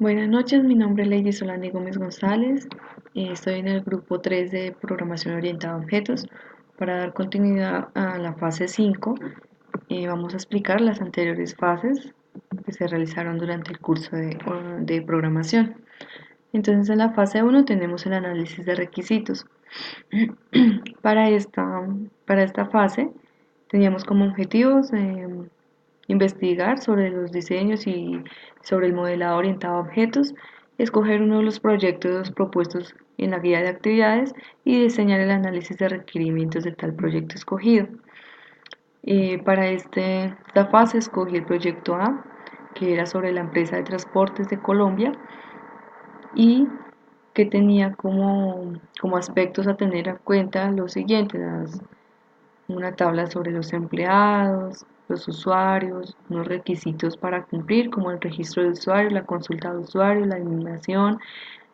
Buenas noches, mi nombre es Lady Solani Gómez González. Estoy en el grupo 3 de programación orientada a objetos. Para dar continuidad a la fase 5, vamos a explicar las anteriores fases que se realizaron durante el curso de programación. Entonces, en la fase 1 tenemos el análisis de requisitos. Para esta fase teníamos como objetivos investigar sobre los diseños y sobre el modelado orientado a objetos, escoger uno de los proyectos propuestos en la guía de actividades y diseñar el análisis de requerimientos de tal proyecto escogido. Para esta fase escogí el proyecto A, que era sobre la empresa de transportes de Colombia y que tenía como aspectos a tener en cuenta los siguientes: una tabla sobre los empleados, los usuarios, unos requisitos para cumplir como el registro de usuario, la consulta de usuario, la eliminación,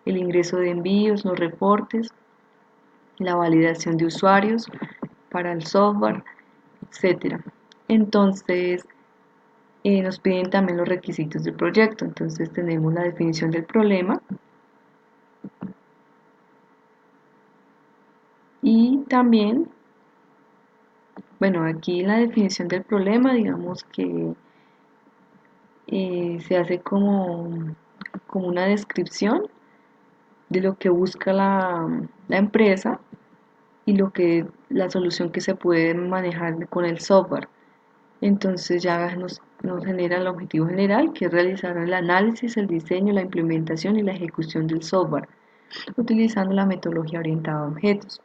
el ingreso de envíos, los reportes, la validación de usuarios para el software, etcétera. Entonces, nos piden también los requisitos del proyecto. Entonces tenemos la definición del problema y también, bueno, aquí en la definición del problema, digamos que se hace como una descripción de lo que busca la empresa y la solución que se puede manejar con el software. Entonces ya nos genera el objetivo general, que es realizar el análisis, el diseño, la implementación y la ejecución del software, utilizando la metodología orientada a objetos.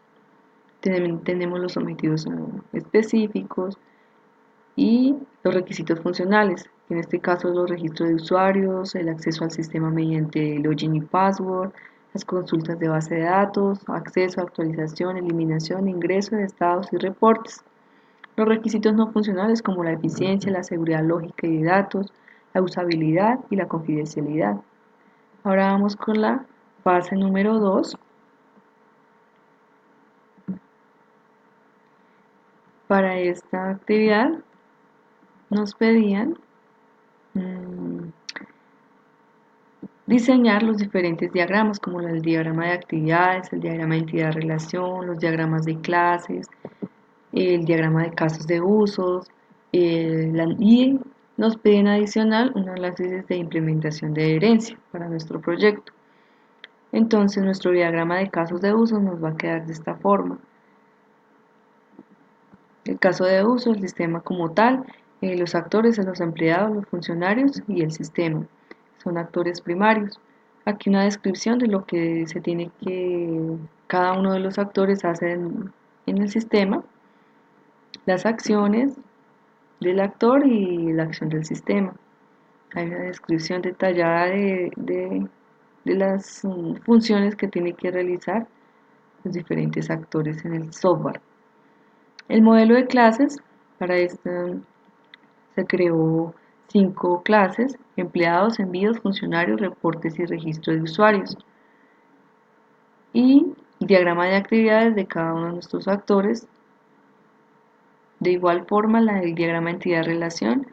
Tenemos los objetivos específicos y los requisitos funcionales, en este caso los registros de usuarios, el acceso al sistema mediante login y password, las consultas de base de datos, acceso, actualización, eliminación, ingreso de estados y reportes. Los requisitos no funcionales como la eficiencia, la seguridad lógica y de datos, la usabilidad y la confidencialidad. Ahora vamos con la fase número 2. Para esta actividad nos pedían diseñar los diferentes diagramas, como el diagrama de actividades, el diagrama de entidad-relación, los diagramas de clases, el diagrama de casos de usos, y nos piden adicional un análisis de implementación de herencia para nuestro proyecto. Entonces nuestro diagrama de casos de usos nos va a quedar de esta forma. El caso de uso, el sistema como tal, los actores, los empleados, los funcionarios y el sistema. Son actores primarios. Aquí una descripción de lo que cada uno de los actores hace en el sistema, las acciones del actor y la acción del sistema. Hay una descripción detallada de las funciones que tiene que realizar los diferentes actores en el software. El modelo de clases, para esto se creó 5 clases: empleados, envíos, funcionarios, reportes y registro de usuarios. Y diagrama de actividades de cada uno de nuestros actores. De igual forma, el diagrama entidad-relación,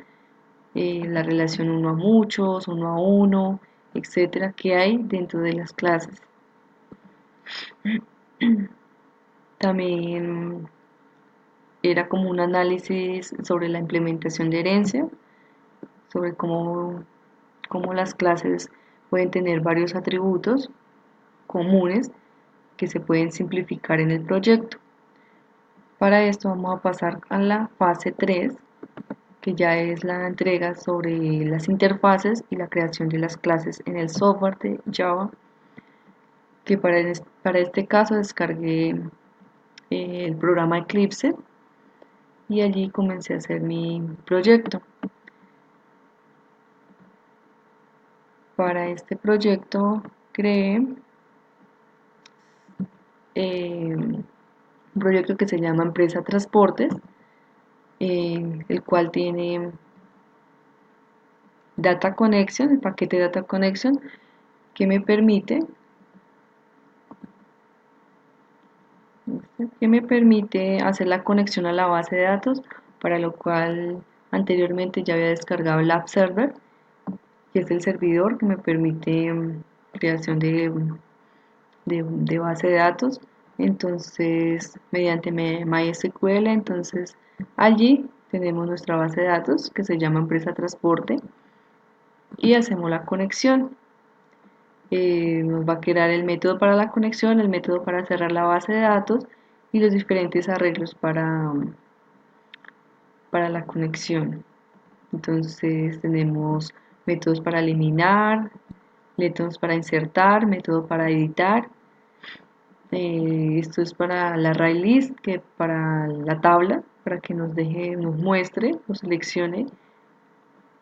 la relación uno a muchos, uno a uno, etcétera, que hay dentro de las clases. También era como un análisis sobre la implementación de herencia, sobre cómo las clases pueden tener varios atributos comunes que se pueden simplificar en el proyecto. Para esto vamos a pasar a la fase 3, que ya es la entrega sobre las interfaces y la creación de las clases en el software de Java, que para este caso descargué el programa Eclipse y allí comencé a hacer mi proyecto. Para este proyecto creé un proyecto que se llama Empresa Transportes, el cual tiene Data Connection, el paquete Data Connection, que me permite hacer la conexión a la base de datos, para lo cual anteriormente ya había descargado el App Server que es el servidor que me permite creación de base de datos. Entonces, mediante MySQL, entonces allí tenemos nuestra base de datos que se llama empresa transporte y hacemos la conexión. Nos va a crear el método para la conexión, el método para cerrar la base de datos y los diferentes arreglos para la conexión. Entonces tenemos métodos para eliminar, métodos para insertar, método para editar. Esto es para la array list, que para la tabla, para que nos deje, nos muestre, nos seleccione,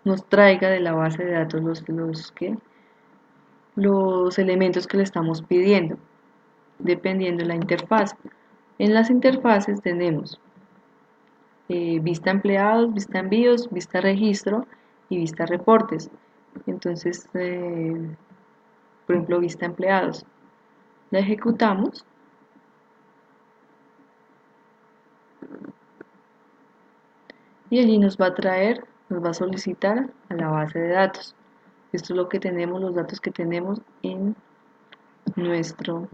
nos traiga de la base de datos los elementos que le estamos pidiendo, dependiendo de la interfaz. En las interfaces tenemos vista empleados, vista envíos, vista registro y vista reportes. Entonces, por ejemplo, vista empleados. La ejecutamos y allí nos va a traer, nos va a solicitar a la base de datos. Esto es lo que tenemos, los datos que tenemos en nuestro,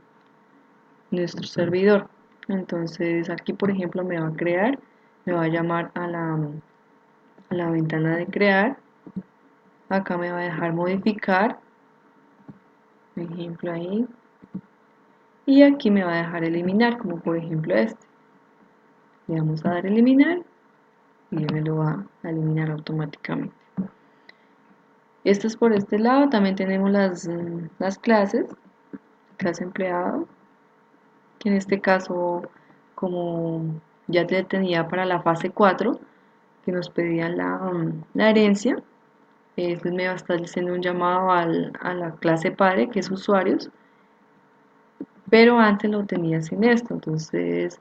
nuestro servidor. Entonces aquí, por ejemplo, me va a crear, me va a llamar a la ventana de crear. Acá me va a dejar modificar, por ejemplo ahí, y aquí me va a dejar eliminar, como por ejemplo este. Le vamos a dar eliminar y me lo va a eliminar automáticamente. Esto es por este lado. También tenemos las clases, clase empleado, que en este caso, como ya te tenía para la fase 4, que nos pedían la herencia, pues me va a estar haciendo un llamado a la clase padre, que es usuarios, pero antes lo tenía sin esto. Entonces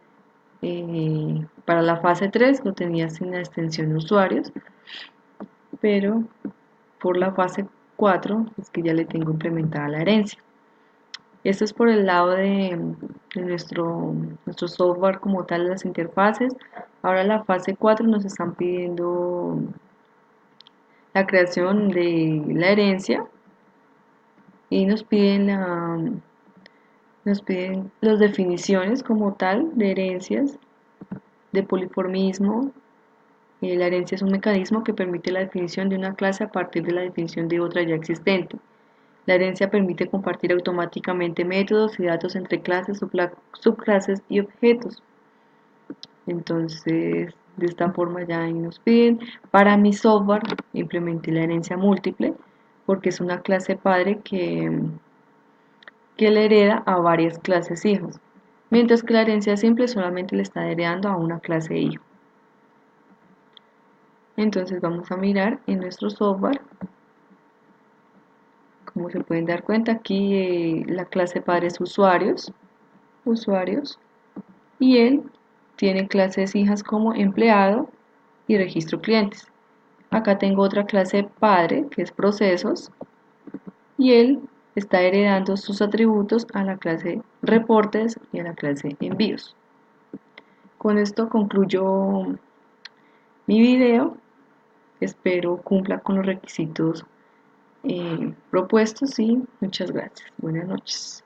para la fase 3 lo tenía sin la extensión usuarios, pero por la fase 4 es que ya le tengo implementada la herencia. Esto es por el lado de nuestro software como tal, las interfaces. Ahora la fase 4 nos están pidiendo la creación de la herencia y nos piden las definiciones como tal de herencias, de poliformismo. La herencia es un mecanismo que permite la definición de una clase a partir de la definición de otra ya existente. La herencia permite compartir automáticamente métodos y datos entre clases, subclases y objetos. Entonces, de esta forma ya nos piden. Para mi software implementé la herencia múltiple porque es una clase padre que le hereda a varias clases hijos, mientras que la herencia simple solamente le está heredando a una clase hijo. Entonces vamos a mirar en nuestro software. Como se pueden dar cuenta, aquí la clase padre es usuarios, y él tiene clases hijas como empleado y registro clientes. Acá tengo otra clase padre que es procesos y él está heredando sus atributos a la clase reportes y a la clase envíos. Con esto concluyo mi video. Espero cumpla con los requisitos propuestos y muchas gracias. Buenas noches.